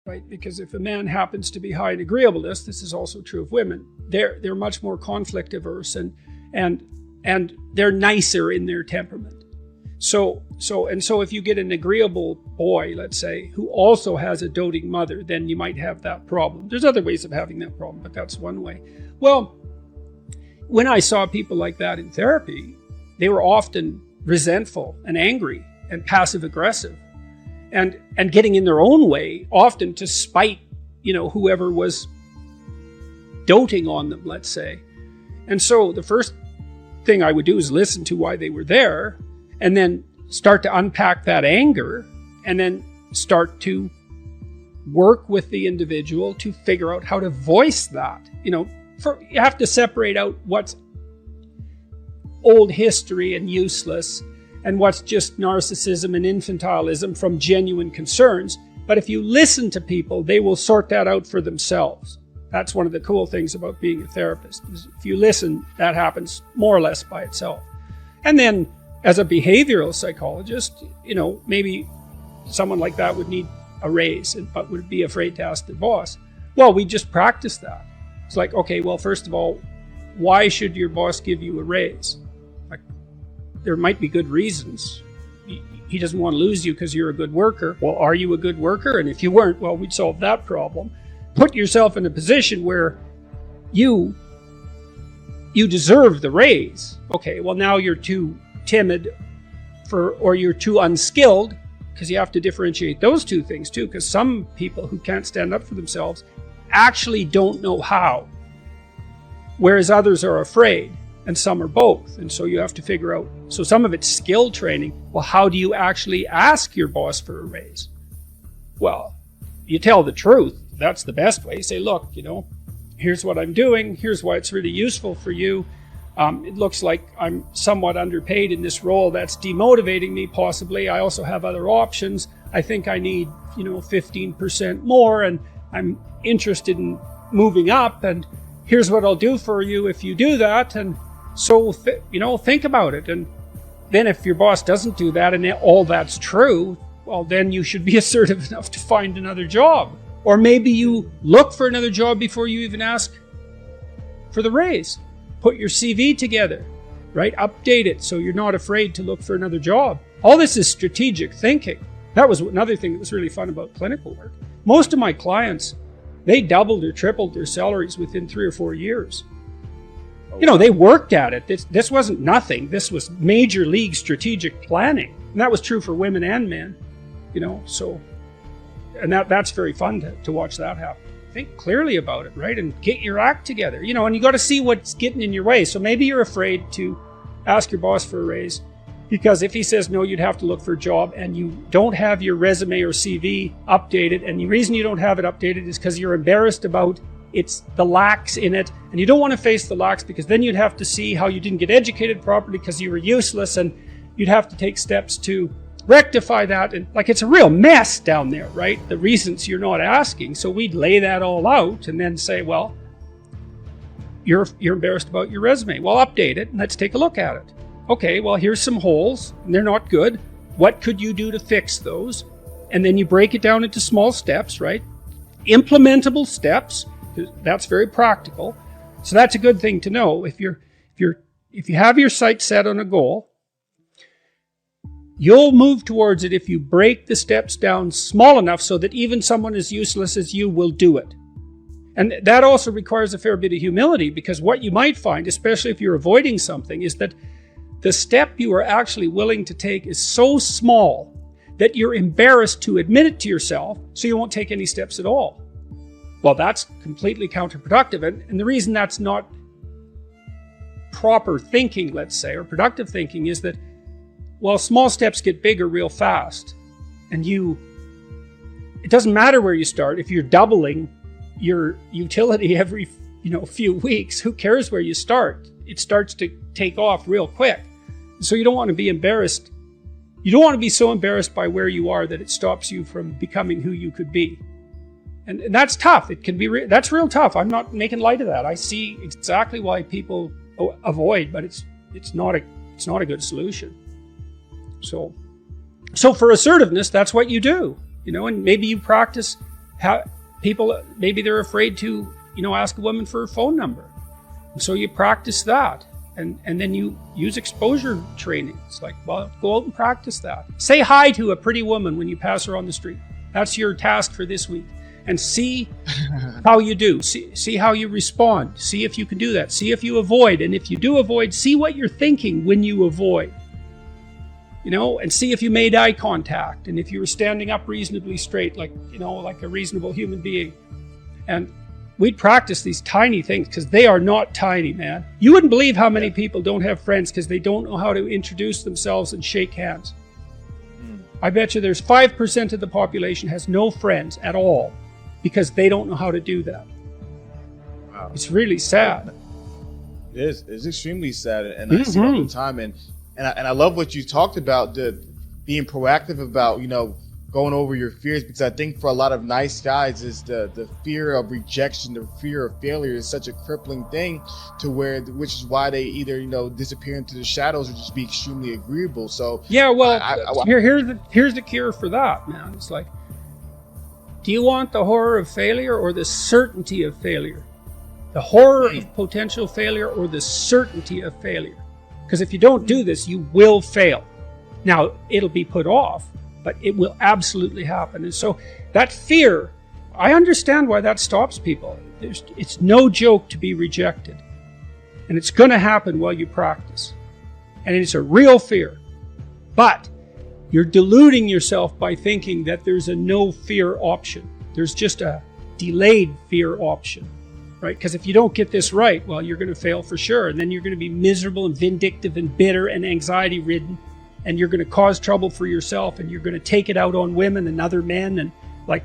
right? Because if a man happens to be high in agreeableness, this is also true of women, they're much more conflict averse and they're nicer in their temperament. So if you get an agreeable boy, let's say, who also has a doting mother, then you might have that problem. There's other ways of having that problem, but that's one way. Well, when I saw people like that in therapy, they were often resentful and angry and passive aggressive and getting in their own way, often to spite, whoever was doting on them, let's say. And so the first thing I would do is listen to why they were there, and then start to unpack that anger, and then start to work with the individual to figure out how to voice that. You have to separate out what's old history and useless and what's just narcissism and infantilism from genuine concerns. But if you listen to people, they will sort that out for themselves. That's one of the cool things about being a therapist. Is if you listen, that happens more or less by itself. And then as a behavioral psychologist, maybe someone like that would need a raise, but would be afraid to ask their boss. Well, we just practice that. It's like, okay, well, first of all, why should your boss give you a raise? Like, there might be good reasons. He doesn't want to lose you because you're a good worker. Well, are you a good worker? And if you weren't, well, we'd solve that problem. Put yourself in a position where you deserve the raise. Okay, well, now you're too timid or you're too unskilled, because you have to differentiate those two things too, because some people who can't stand up for themselves actually don't know how, whereas others are afraid, and some are both. And so you have to figure out, so some of it's skill training. Well, how do you actually ask your boss for a raise? Well, you tell the truth. That's the best way. Say, look, here's what I'm doing. Here's why it's really useful for you. It looks like I'm somewhat underpaid in this role. That's demotivating me, possibly. I also have other options. I think I need, 15% more, and I'm interested in moving up, and here's what I'll do for you if you do that. And so, think about it. And then if your boss doesn't do that and all that's true, well, then you should be assertive enough to find another job. Or maybe you look for another job before you even ask for the raise. Put your CV together, right? Update it so you're not afraid to look for another job. All this is strategic thinking. That was another thing that was really fun about clinical work. Most of my clients, they doubled or tripled their salaries within 3 or 4 years. They worked at it. This wasn't nothing. This was major league strategic planning. And that was true for women and men, and that's very fun to watch that happen. Think clearly about it, right? And get your act together, and you got to see what's getting in your way. So maybe you're afraid to ask your boss for a raise because if he says no, you'd have to look for a job, and you don't have your resume or CV updated. And the reason you don't have it updated is because you're embarrassed about the lacks in it, and you don't want to face the lacks because then you'd have to see how you didn't get educated properly because you were useless, and you'd have to take steps to rectify that. And it's a real mess down there, right? The reasons you're not asking. So we'd lay that all out and then say, well, you're embarrassed about your resume. Well, update it and let's take a look at it. Okay, well, here's some holes and they're not good. What could you do to fix those? And then you break it down into small steps, right? Implementable steps. That's very practical. So that's a good thing to know. If you have your sights set on a goal, you'll move towards it if you break the steps down small enough so that even someone as useless as you will do it. And that also requires a fair bit of humility, because what you might find, especially if you're avoiding something, is that the step you are actually willing to take is so small that you're embarrassed to admit it to yourself, so you won't take any steps at all. Well, that's completely counterproductive. And the reason that's not proper thinking, let's say, or productive thinking, is that, well, small steps get bigger real fast. And it doesn't matter where you start. If you're doubling your utility every, few weeks, who cares where you start? It starts to take off real quick. So you don't want to be embarrassed. You don't want to be so embarrassed by where you are that it stops you from becoming who you could be. And that's tough. It can be, that's real tough. I'm not making light of that. I see exactly why people avoid, but it's not a good solution. So for assertiveness, that's what you do, and maybe you practice People, maybe they're afraid to, ask a woman for her phone number. And so you practice that. And then you use exposure training. It's like, well, go out and practice that. Say hi to a pretty woman when you pass her on the street. That's your task for this week. And see how you do. See how you respond. See if you can do that. See if you avoid. And if you do avoid, see what you're thinking when you avoid. And see if you made eye contact. And if you were standing up reasonably straight, like a reasonable human being. And we'd practice these tiny things because they are not tiny, man. You wouldn't believe how many people don't have friends because they don't know how to introduce themselves and shake hands. I bet you there's 5% of the population has no friends at all because they don't know how to do that. Wow. It's really sad. It is. It's extremely sad. And I see it all the time. And I love what you talked about, being proactive about, going over your fears, because I think for a lot of nice guys is the fear of rejection, the fear of failure is such a crippling thing which is why they either, disappear into the shadows or just be extremely agreeable. So yeah, well, here's the cure for that, man. It's like, do you want the horror of failure or the certainty of failure? The horror of potential failure or the certainty of failure? Because if you don't do this, you will fail. Now, it'll be put off, but it will absolutely happen. And so that fear, I understand why that stops people. It's no joke to be rejected. And it's going to happen while you practice. And it's a real fear. But you're deluding yourself by thinking that there's a no fear option. There's just a delayed fear option. Right? Because if you don't get this right, well, you're going to fail for sure. And then you're going to be miserable and vindictive and bitter and anxiety ridden. And you're going to cause trouble for yourself. And you're going to take it out on women and other men. And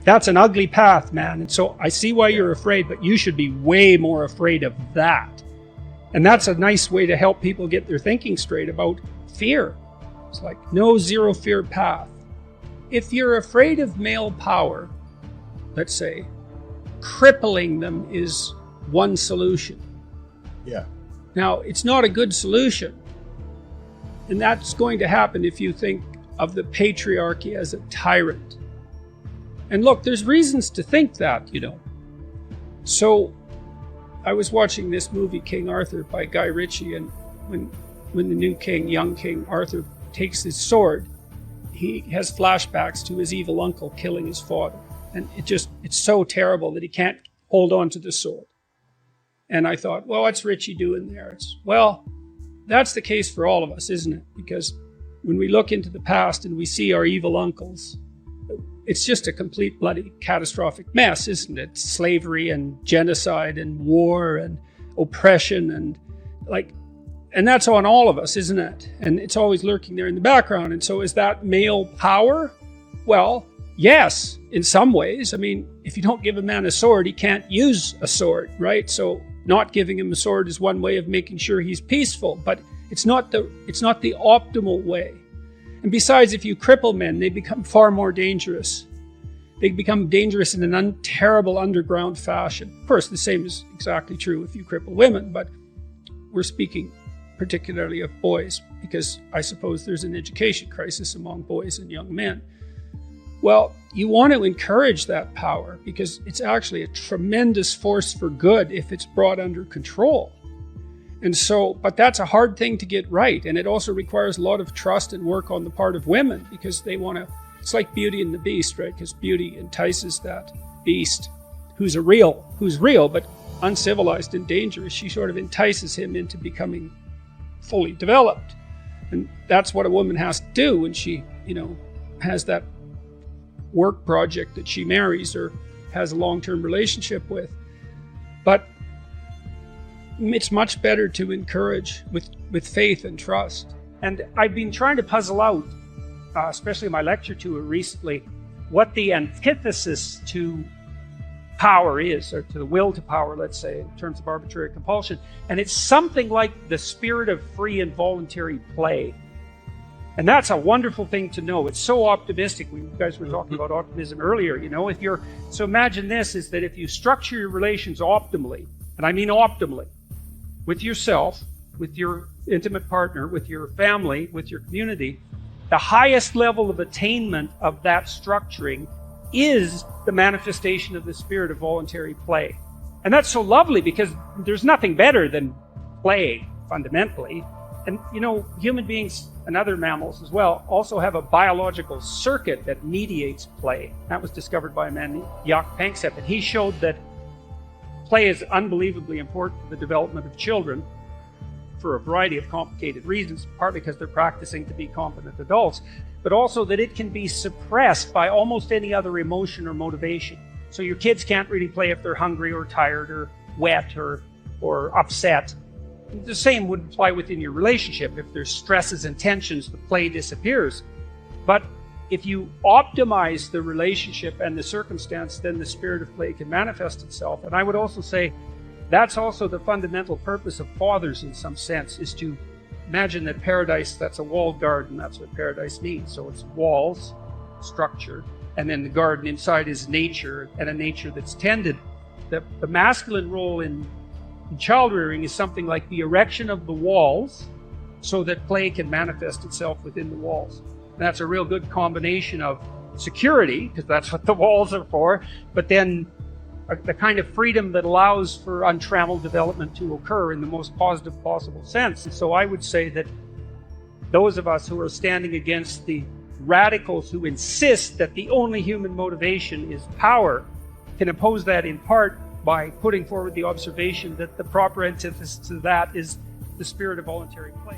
that's an ugly path, man. And so I see why you're afraid, but you should be way more afraid of that. And that's a nice way to help people get their thinking straight about fear. It's like no zero fear path. If you're afraid of male power, let's say, crippling them is one solution. Yeah. Now, it's not a good solution. And that's going to happen if you think of the patriarchy as a tyrant. And look, there's reasons to think that, So, I was watching this movie, King Arthur, by Guy Ritchie, and when the new king, young King Arthur, takes his sword, he has flashbacks to his evil uncle killing his father. And it's so terrible that he can't hold on to the sword. And I thought, well, what's Richie doing there? That's the case for all of us, isn't it? Because when we look into the past and we see our evil uncles, it's just a complete bloody catastrophic mess, isn't it? Slavery and genocide and war and oppression and that's on all of us, isn't it? And it's always lurking there in the background. And so is that male power? Well, yes, in some ways. I mean, if you don't give a man a sword, he can't use a sword, right? So not giving him a sword is one way of making sure he's peaceful, but it's not the optimal way. And besides, if you cripple men, they become far more dangerous. They become dangerous in an terrible underground fashion. Of course, the same is exactly true if you cripple women, but we're speaking particularly of boys, because I suppose there's an education crisis among boys and young men. Well, you want to encourage that power because it's actually a tremendous force for good if it's brought under control. And so, but that's a hard thing to get right. And it also requires a lot of trust and work on the part of women because they want to, it's like Beauty and the Beast, right? Because beauty entices that beast who's real, but uncivilized and dangerous. She sort of entices him into becoming fully developed. And that's what a woman has to do when she, has that work project that she marries or has a long-term relationship with. But it's much better to encourage with faith and trust. And I've been trying to puzzle out, especially in my lecture tour recently, what the antithesis to power is, or to the will to power, let's say, in terms of arbitrary compulsion. And it's something like the spirit of free and voluntary play. And that's a wonderful thing to know. It's so optimistic. You guys were talking about optimism earlier, so imagine this, is that if you structure your relations optimally, and I mean optimally, with yourself, with your intimate partner, with your family, with your community, the highest level of attainment of that structuring is the manifestation of the spirit of voluntary play. And that's so lovely because there's nothing better than play, fundamentally. And, human beings and other mammals as well also have a biological circuit that mediates play. That was discovered by a man named Jaak Panksepp, and he showed that play is unbelievably important to the development of children for a variety of complicated reasons, partly because they're practicing to be competent adults, but also that it can be suppressed by almost any other emotion or motivation. So your kids can't really play if they're hungry or tired or wet or upset. The same would apply within your relationship. If there's stresses and tensions, the play disappears. But if you optimize the relationship and the circumstance, then the spirit of play can manifest itself. And I would also say that's also the fundamental purpose of fathers in some sense, is to imagine that paradise, that's a walled garden. That's what paradise means. So it's walls, structure, and then the garden inside is nature, and a nature that's tended. The masculine role in child rearing is something like the erection of the walls so that play can manifest itself within the walls. And that's a real good combination of security, because that's what the walls are for, but then the kind of freedom that allows for untrammeled development to occur in the most positive possible sense. And so I would say that those of us who are standing against the radicals who insist that the only human motivation is power can oppose that in part by putting forward the observation that the proper antithesis to that is the spirit of voluntary play.